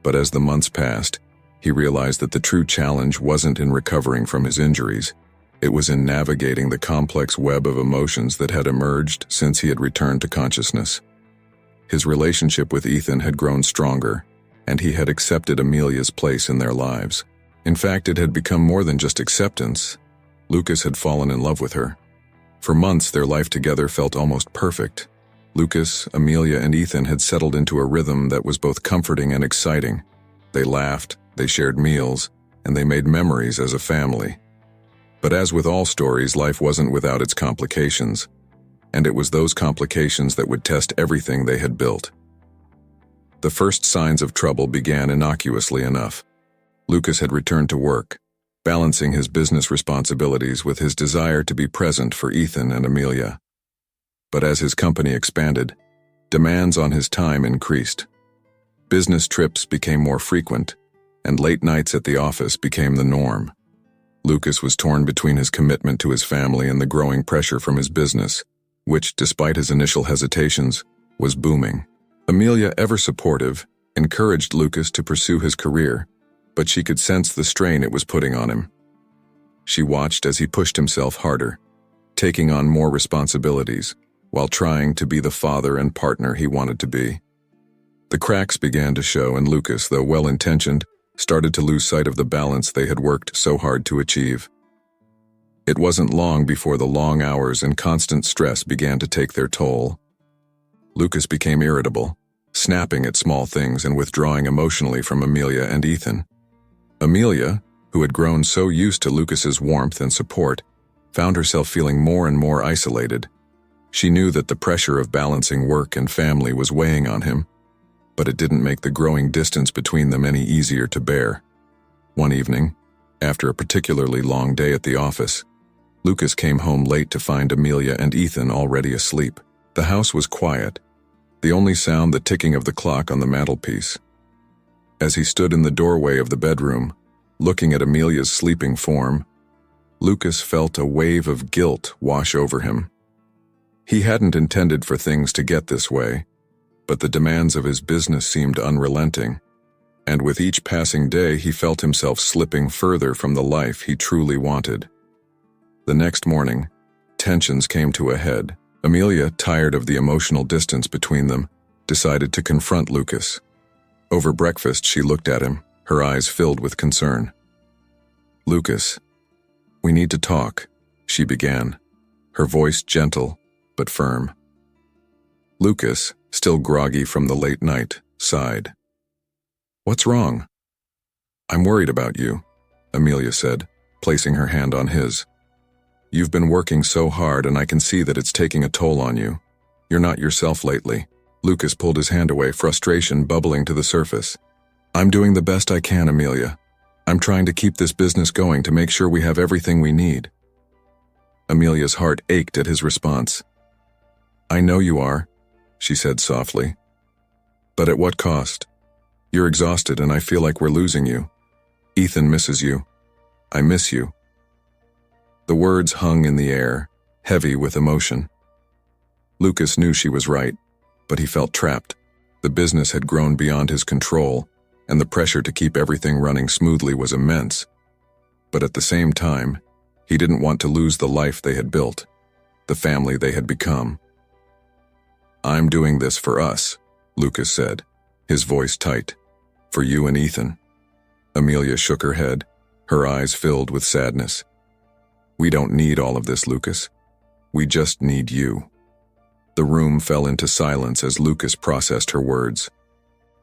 But as the months passed, he realized that the true challenge wasn't in recovering from his injuries. It was in navigating the complex web of emotions that had emerged since he had returned to consciousness. His relationship with Ethan had grown stronger, and he had accepted Amelia's place in their lives. In fact, it had become more than just acceptance. Lucas had fallen in love with her. For months, their life together felt almost perfect. Lucas, Amelia, and Ethan had settled into a rhythm that was both comforting and exciting. They laughed, they shared meals, and they made memories as a family. But as with all stories, life wasn't without its complications, and it was those complications that would test everything they had built. The first signs of trouble began innocuously enough. Lucas had returned to work, balancing his business responsibilities with his desire to be present for Ethan and Amelia. But as his company expanded, demands on his time increased. Business trips became more frequent, and late nights at the office became the norm. Lucas was torn between his commitment to his family and the growing pressure from his business, which, despite his initial hesitations, was booming. Amelia, ever supportive, encouraged Lucas to pursue his career, but she could sense the strain it was putting on him. She watched as he pushed himself harder, taking on more responsibilities, while trying to be the father and partner he wanted to be. The cracks began to show, and Lucas, though well-intentioned, started to lose sight of the balance they had worked so hard to achieve. It wasn't long before the long hours and constant stress began to take their toll. Lucas became irritable, snapping at small things and withdrawing emotionally from Amelia and Ethan. Amelia, who had grown so used to Lucas's warmth and support, found herself feeling more and more isolated. She knew that the pressure of balancing work and family was weighing on him, but it didn't make the growing distance between them any easier to bear. One evening, after a particularly long day at the office, Lucas came home late to find Amelia and Ethan already asleep. The house was quiet, the only sound the ticking of the clock on the mantelpiece. As he stood in the doorway of the bedroom, looking at Amelia's sleeping form, Lucas felt a wave of guilt wash over him. He hadn't intended for things to get this way, but the demands of his business seemed unrelenting, and with each passing day he felt himself slipping further from the life he truly wanted. The next morning, tensions came to a head. Amelia, tired of the emotional distance between them, decided to confront Lucas. Over breakfast, she looked at him, her eyes filled with concern. "Lucas, we need to talk," she began, her voice gentle but firm. Lucas, still groggy from the late night, sighed. "What's wrong?" "I'm worried about you," Amelia said, placing her hand on his. "You've been working so hard, and I can see that it's taking a toll on you. You're not yourself lately." Lucas pulled his hand away, frustration bubbling to the surface. "I'm doing the best I can, Amelia. I'm trying to keep this business going to make sure we have everything we need." Amelia's heart ached at his response. "I know you are," she said softly. "But at what cost? You're exhausted, and I feel like we're losing you. Ethan misses you. I miss you." The words hung in the air, heavy with emotion. Lucas knew she was right, but he felt trapped. The business had grown beyond his control, and the pressure to keep everything running smoothly was immense. But at the same time, he didn't want to lose the life they had built, the family they had become. "I'm doing this for us," Lucas said, his voice tight. "For you and Ethan." Amelia shook her head, her eyes filled with sadness. "We don't need all of this, Lucas. We just need you." The room fell into silence as Lucas processed her words.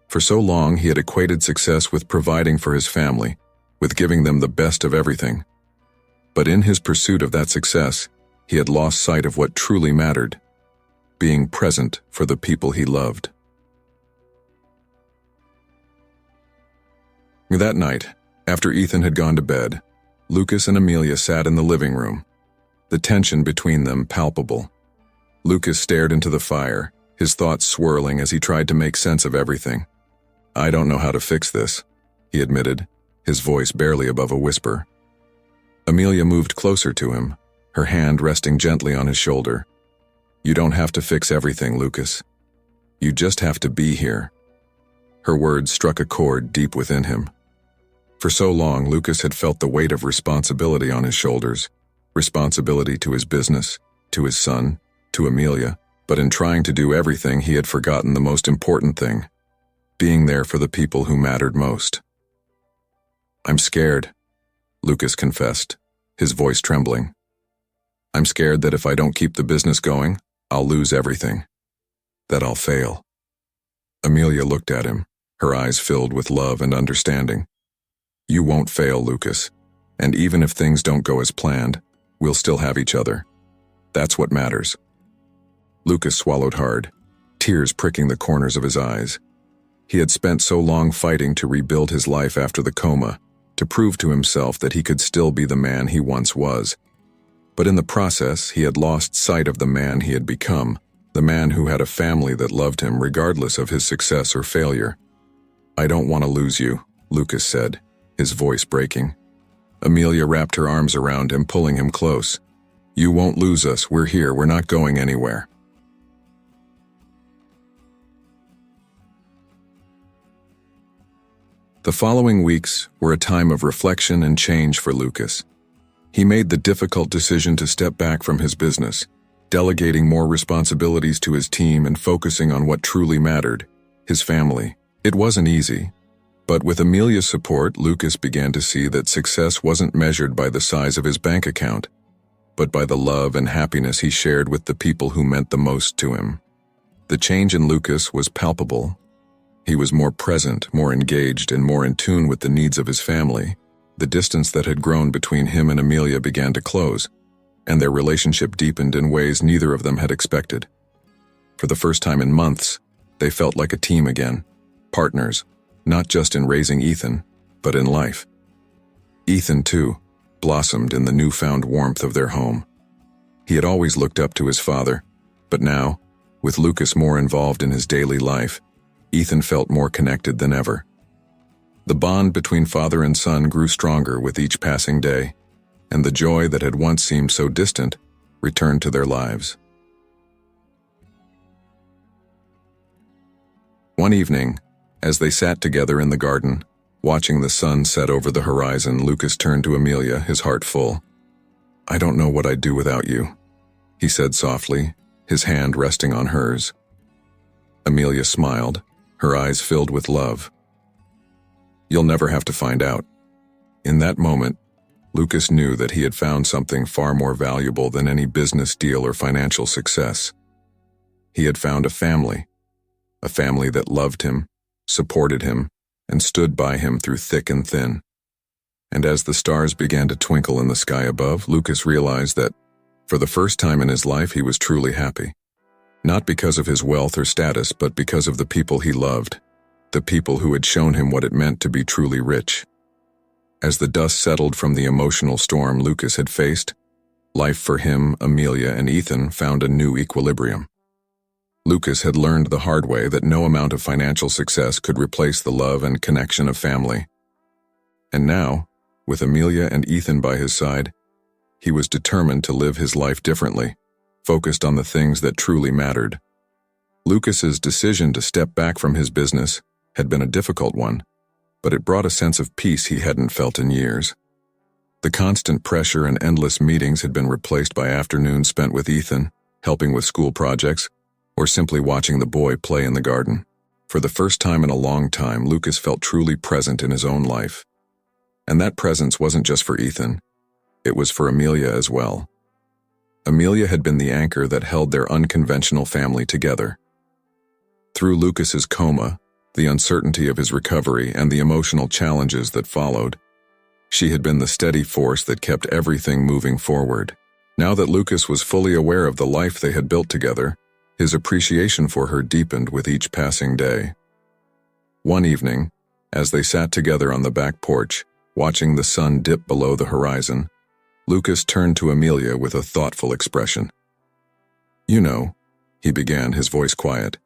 For so long, he had equated success with providing for his family, with giving them the best of everything. But in his pursuit of that success, he had lost sight of what truly mattered: being present for the people he loved. That night, after Ethan had gone to bed, Lucas and Amelia sat in the living room, the tension between them palpable. Lucas stared into the fire, his thoughts swirling as he tried to make sense of everything. "I don't know how to fix this," he admitted, his voice barely above a whisper. Amelia moved closer to him, her hand resting gently on his shoulder. "You don't have to fix everything, Lucas. You just have to be here." Her words struck a chord deep within him. For so long, Lucas had felt the weight of responsibility on his shoulders, responsibility to his business, to his son, to Amelia, but in trying to do everything, he had forgotten the most important thing: being there for the people who mattered most. "I'm scared," Lucas confessed, his voice trembling. "I'm scared that if I don't keep the business going, I'll lose everything. That I'll fail." Amelia looked at him, her eyes filled with love and understanding. "You won't fail, Lucas, and even if things don't go as planned, we'll still have each other. That's what matters." Lucas swallowed hard, tears pricking the corners of his eyes. He had spent so long fighting to rebuild his life after the coma, to prove to himself that he could still be the man he once was. But in the process, he had lost sight of the man he had become, the man who had a family that loved him regardless of his success or failure. "I don't want to lose you," Lucas said, his voice breaking. Amelia wrapped her arms around him, pulling him close. "You won't lose us. We're here. We're not going anywhere." The following weeks were a time of reflection and change for Lucas. He made the difficult decision to step back from his business, delegating more responsibilities to his team and focusing on what truly mattered, his family. It wasn't easy, but with Amelia's support, Lucas began to see that success wasn't measured by the size of his bank account, but by the love and happiness he shared with the people who meant the most to him. The change in Lucas was palpable. He was more present, more engaged, and more in tune with the needs of his family. The distance that had grown between him and Amelia began to close, and their relationship deepened in ways neither of them had expected. For the first time in months, they felt like a team again, partners, not just in raising Ethan, but in life. Ethan, too, blossomed in the newfound warmth of their home. He had always looked up to his father, but now, with Lucas more involved in his daily life, Ethan felt more connected than ever. The bond between father and son grew stronger with each passing day, and the joy that had once seemed so distant returned to their lives. One evening, as they sat together in the garden, watching the sun set over the horizon, Lucas turned to Amelia, his heart full. "I don't know what I'd do without you," he said softly, his hand resting on hers. Amelia smiled, her eyes filled with love. "You'll never have to find out." In that moment, Lucas knew that he had found something far more valuable than any business deal or financial success. He had found a family that loved him, supported him, and stood by him through thick and thin. And as the stars began to twinkle in the sky above, Lucas realized that, for the first time in his life, he was truly happy. Not because of his wealth or status, but because of the people he loved, the people who had shown him what it meant to be truly rich. As the dust settled from the emotional storm Lucas had faced, life for him, Amelia, and Ethan found a new equilibrium. Lucas had learned the hard way that no amount of financial success could replace the love and connection of family. And now, with Amelia and Ethan by his side, he was determined to live his life differently, focused on the things that truly mattered. Lucas's decision to step back from his business had been a difficult one, but it brought a sense of peace he hadn't felt in years. The constant pressure and endless meetings had been replaced by afternoons spent with Ethan, helping with school projects, or simply watching the boy play in the garden. For the first time in a long time, Lucas felt truly present in his own life. And that presence wasn't just for Ethan, it was for Amelia as well. Amelia had been the anchor that held their unconventional family together. Through Lucas's coma, the uncertainty of his recovery, and the emotional challenges that followed, she had been the steady force that kept everything moving forward. Now that Lucas was fully aware of the life they had built together, his appreciation for her deepened with each passing day. One evening, as they sat together on the back porch, watching the sun dip below the horizon, Lucas turned to Amelia with a thoughtful expression. "You know," he began, his voice quiet,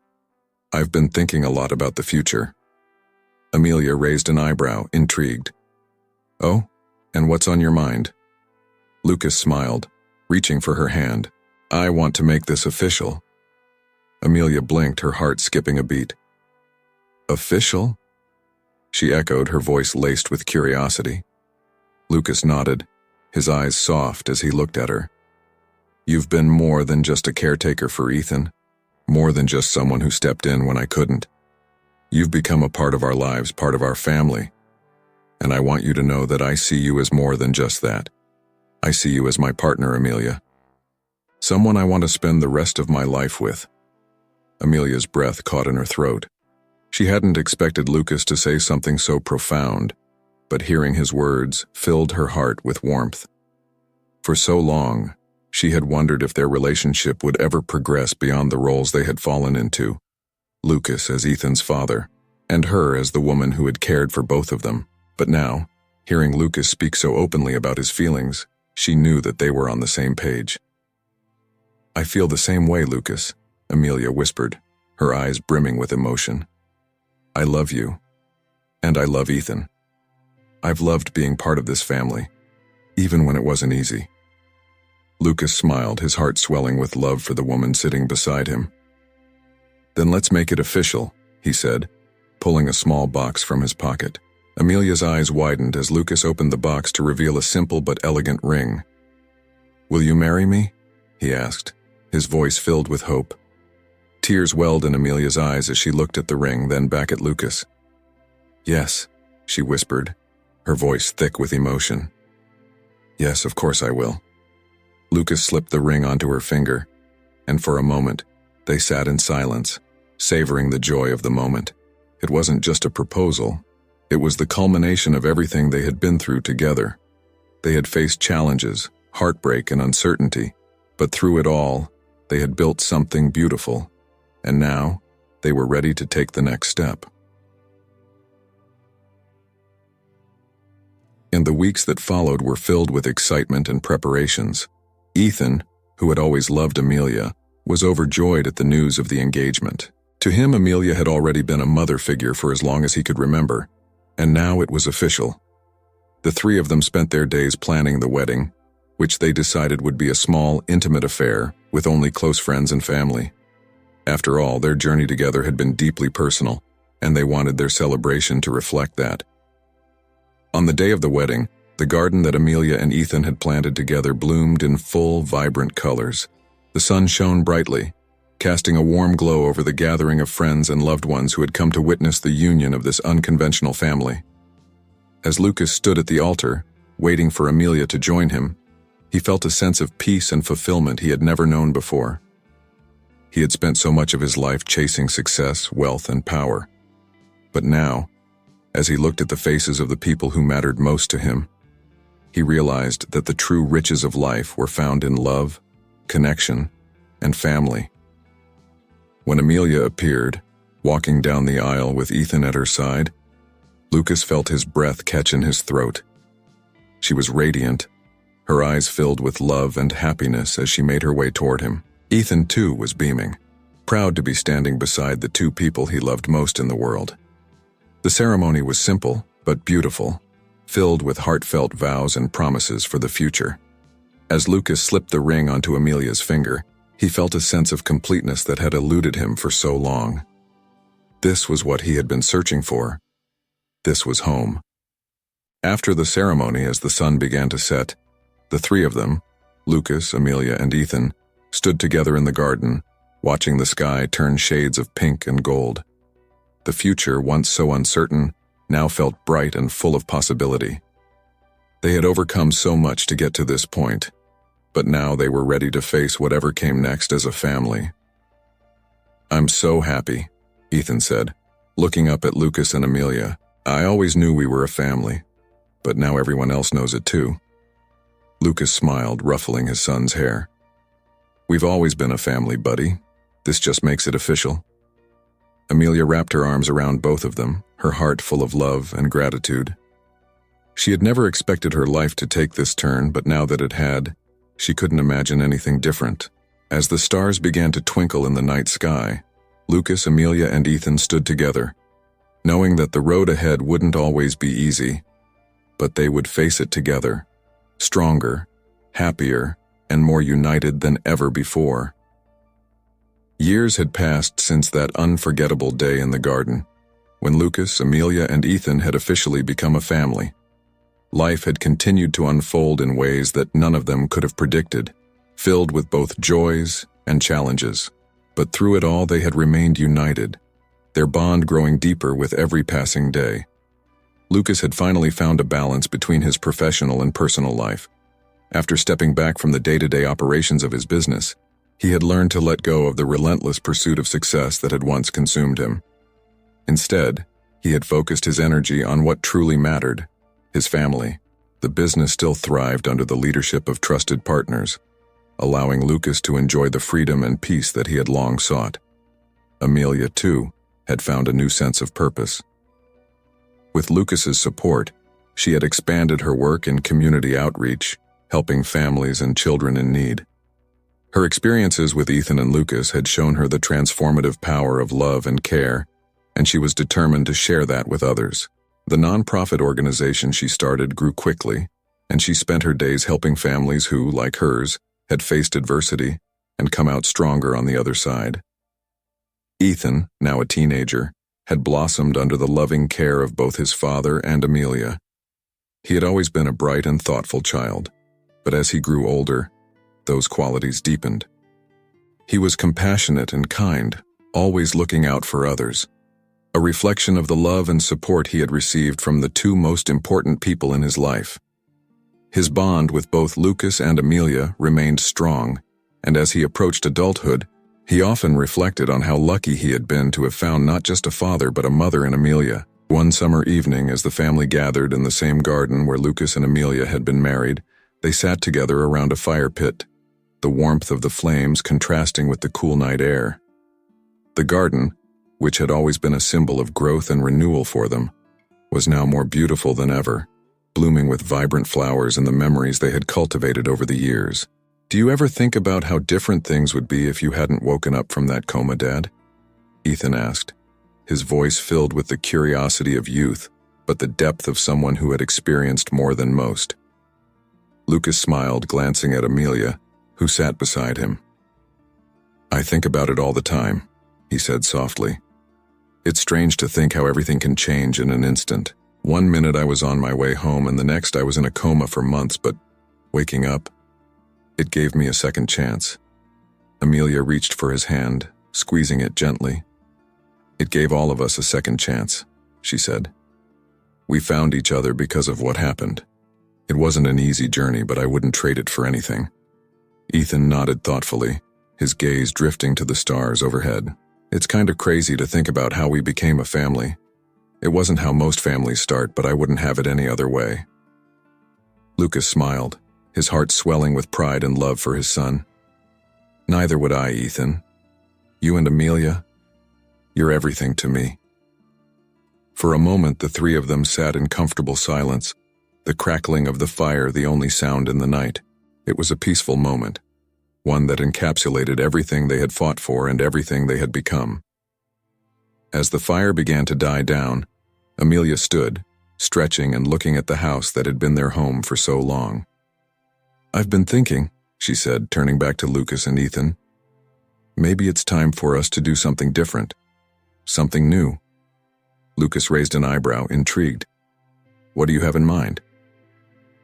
"I've been thinking a lot about the future." Amelia raised an eyebrow, intrigued. "Oh, and what's on your mind?" Lucas smiled, reaching for her hand. "I want to make this official." Amelia blinked, her heart skipping a beat. "Official?" she echoed, her voice laced with curiosity. Lucas nodded, his eyes soft as he looked at her. "You've been more than just a caretaker for Ethan, more than just someone who stepped in when I couldn't. You've become a part of our lives, part of our family. And I want you to know that I see you as more than just that. I see you as my partner, Amelia. Someone I want to spend the rest of my life with." Amelia's breath caught in her throat. She hadn't expected Lucas to say something so profound, but hearing his words filled her heart with warmth. For so long, she had wondered if their relationship would ever progress beyond the roles they had fallen into, Lucas as Ethan's father, and her as the woman who had cared for both of them. But now, hearing Lucas speak so openly about his feelings, she knew that they were on the same page. "I feel the same way, Lucas," Amelia whispered, her eyes brimming with emotion. "I love you, and I love Ethan. I've loved being part of this family, even when it wasn't easy." Lucas smiled, his heart swelling with love for the woman sitting beside him. "Then let's make it official," he said, pulling a small box from his pocket. Amelia's eyes widened as Lucas opened the box to reveal a simple but elegant ring. "Will you marry me?" he asked, his voice filled with hope. Tears welled in Amelia's eyes as she looked at the ring, then back at Lucas. "Yes," she whispered, her voice thick with emotion. "Yes, of course I will." Lucas slipped the ring onto her finger, and for a moment, they sat in silence, savoring the joy of the moment. It wasn't just a proposal. It was the culmination of everything they had been through together. They had faced challenges, heartbreak, and uncertainty, but through it all, they had built something beautiful, and now they were ready to take the next step. And the weeks that followed were filled with excitement and preparations. Ethan, who had always loved Amelia, was overjoyed at the news of the engagement. To him, Amelia had already been a mother figure for as long as he could remember, and now it was official. The three of them spent their days planning the wedding, which they decided would be a small, intimate affair with only close friends and family. After all, their journey together had been deeply personal, and they wanted their celebration to reflect that. On the day of the wedding, the garden that Amelia and Ethan had planted together bloomed in full, vibrant colors. The sun shone brightly, casting a warm glow over the gathering of friends and loved ones who had come to witness the union of this unconventional family. As Lucas stood at the altar, waiting for Amelia to join him, he felt a sense of peace and fulfillment he had never known before. He had spent so much of his life chasing success, wealth, and power. But now, as he looked at the faces of the people who mattered most to him, he realized that the true riches of life were found in love, connection, and family. When Amelia appeared, walking down the aisle with Ethan at her side, Lucas felt his breath catch in his throat. She was radiant, her eyes filled with love and happiness as she made her way toward him. Ethan, too, was beaming, proud to be standing beside the two people he loved most in the world. The ceremony was simple, but beautiful, filled with heartfelt vows and promises for the future. As Lucas slipped the ring onto Amelia's finger, he felt a sense of completeness that had eluded him for so long. This was what he had been searching for. This was home. After the ceremony, as the sun began to set, the three of them, Lucas, Amelia, and Ethan, stood together in the garden, watching the sky turn shades of pink and gold. The future, once so uncertain, now felt bright and full of possibility. They had overcome so much to get to this point, but now they were ready to face whatever came next as a family. "I'm so happy," Ethan said, looking up at Lucas and Amelia. "I always knew we were a family, but now everyone else knows it too." Lucas smiled, ruffling his son's hair. "We've always been a family, buddy. This just makes it official." Amelia wrapped her arms around both of them, her heart full of love and gratitude. She had never expected her life to take this turn, but now that it had, she couldn't imagine anything different. As the stars began to twinkle in the night sky, Lucas, Amelia, and Ethan stood together, knowing that the road ahead wouldn't always be easy, but they would face it together, stronger, happier, and more united than ever before. Years had passed since that unforgettable day in the garden, when Lucas, Amelia, and Ethan had officially become a family. Life had continued to unfold in ways that none of them could have predicted, filled with both joys and challenges. But through it all, they had remained united, their bond growing deeper with every passing day. Lucas had finally found a balance between his professional and personal life. After stepping back from the day-to-day operations of his business, he had learned to let go of the relentless pursuit of success that had once consumed him. Instead, he had focused his energy on what truly mattered: his family. The business still thrived under the leadership of trusted partners, allowing Lucas to enjoy the freedom and peace that he had long sought. Amelia, too, had found a new sense of purpose. With Lucas's support, she had expanded her work in community outreach, helping families and children in need. Her experiences with Ethan and Lucas had shown her the transformative power of love and care, and she was determined to share that with others. The nonprofit organization she started grew quickly, and she spent her days helping families who, like hers, had faced adversity and come out stronger on the other side. Ethan, now a teenager, had blossomed under the loving care of both his father and Amelia. He had always been a bright and thoughtful child, but as he grew older, those qualities deepened. He was compassionate and kind, always looking out for others, a reflection of the love and support he had received from the two most important people in his life. His bond with both Lucas and Amelia remained strong, and as he approached adulthood, he often reflected on how lucky he had been to have found not just a father but a mother in Amelia. One summer evening, as the family gathered in the same garden where Lucas and Amelia had been married, they sat together around a fire pit, the warmth of the flames contrasting with the cool night air. The garden, which had always been a symbol of growth and renewal for them, was now more beautiful than ever, blooming with vibrant flowers and the memories they had cultivated over the years. "Do you ever think about how different things would be if you hadn't woken up from that coma, Dad?" Ethan asked, his voice filled with the curiosity of youth, but the depth of someone who had experienced more than most. Lucas smiled, glancing at Amelia, who sat beside him. "I think about it all the time," he said softly. "It's strange to think how everything can change in an instant. One minute I was on my way home and the next I was in a coma for months, but waking up, it gave me a second chance." Amelia reached for his hand, squeezing it gently. "It gave all of us a second chance," she said. "We found each other because of what happened. It wasn't an easy journey, but I wouldn't trade it for anything." Ethan nodded thoughtfully, his gaze drifting to the stars overhead. "It's kind of crazy to think about how we became a family. It wasn't how most families start, but I wouldn't have it any other way." Lucas smiled, his heart swelling with pride and love for his son. "Neither would I, Ethan. You and Amelia, you're everything to me." For a moment, the three of them sat in comfortable silence, the crackling of the fire the only sound in the night. It was a peaceful moment, one that encapsulated everything they had fought for and everything they had become. As the fire began to die down, Amelia stood, stretching and looking at the house that had been their home for so long. "I've been thinking," she said, turning back to Lucas and Ethan. "Maybe it's time for us to do something different, something new." Lucas raised an eyebrow, intrigued. "What do you have in mind?"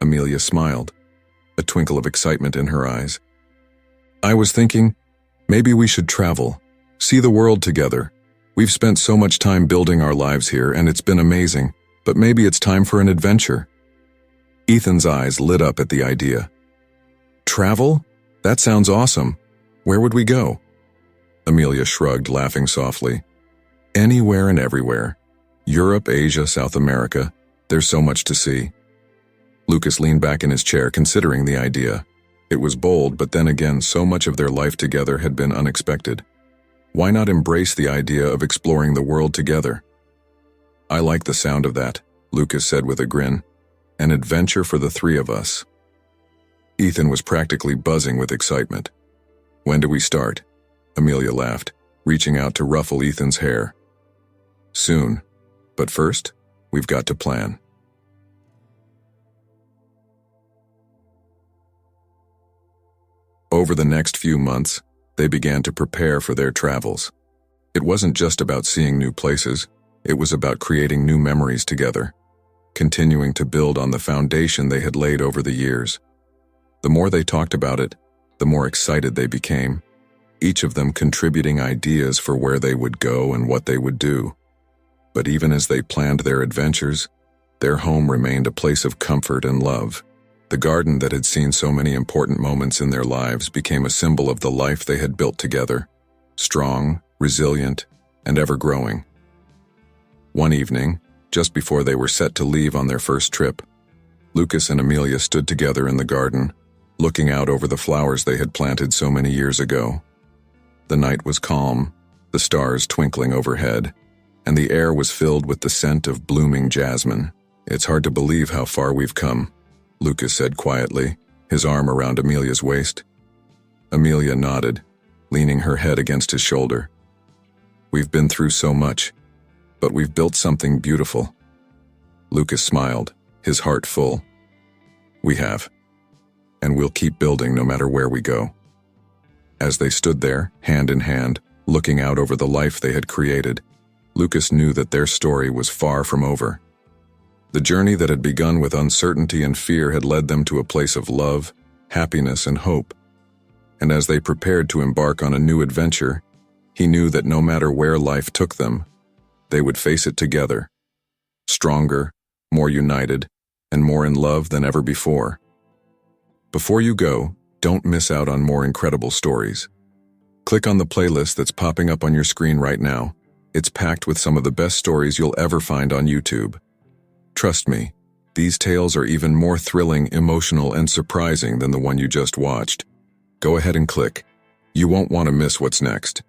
Amelia smiled, a twinkle of excitement in her eyes. "I was thinking, maybe we should travel, see the world together. We've spent so much time building our lives here, and it's been amazing, but maybe it's time for an adventure." Ethan's eyes lit up at the idea. "Travel? That sounds awesome. Where would we go?" Amelia shrugged, laughing softly. "Anywhere and everywhere. Europe, Asia, South America. There's so much to see." Lucas leaned back in his chair, considering the idea. It was bold, but then again, so much of their life together had been unexpected. Why not embrace the idea of exploring the world together? "I like the sound of that," Lucas said with a grin. "An adventure for the three of us." Ethan was practically buzzing with excitement. "When do we start?" Amelia laughed, reaching out to ruffle Ethan's hair. "Soon. But first, we've got to plan." Over the next few months, they began to prepare for their travels. It wasn't just about seeing new places, it was about creating new memories together, continuing to build on the foundation they had laid over the years. The more they talked about it, the more excited they became, each of them contributing ideas for where they would go and what they would do. But even as they planned their adventures, their home remained a place of comfort and love. The garden that had seen so many important moments in their lives became a symbol of the life they had built together, strong, resilient, and ever-growing. One evening, just before they were set to leave on their first trip, Lucas and Amelia stood together in the garden, looking out over the flowers they had planted so many years ago. The night was calm, the stars twinkling overhead, and the air was filled with the scent of blooming jasmine. "It's hard to believe how far we've come," Lucas said quietly, his arm around Amelia's waist. Amelia nodded, leaning her head against his shoulder. "We've been through so much, but we've built something beautiful." Lucas smiled, his heart full. "We have. And we'll keep building no matter where we go." As they stood there, hand in hand, looking out over the life they had created, Lucas knew that their story was far from over. The journey that had begun with uncertainty and fear had led them to a place of love, happiness, and hope. And as they prepared to embark on a new adventure, he knew that no matter where life took them, they would face it together, stronger, more united, and more in love than ever before. Before you go, don't miss out on more incredible stories. Click on the playlist that's popping up on your screen right now. It's packed with some of the best stories you'll ever find on YouTube. Trust me, these tales are even more thrilling, emotional, and surprising than the one you just watched. Go ahead and click. You won't want to miss what's next.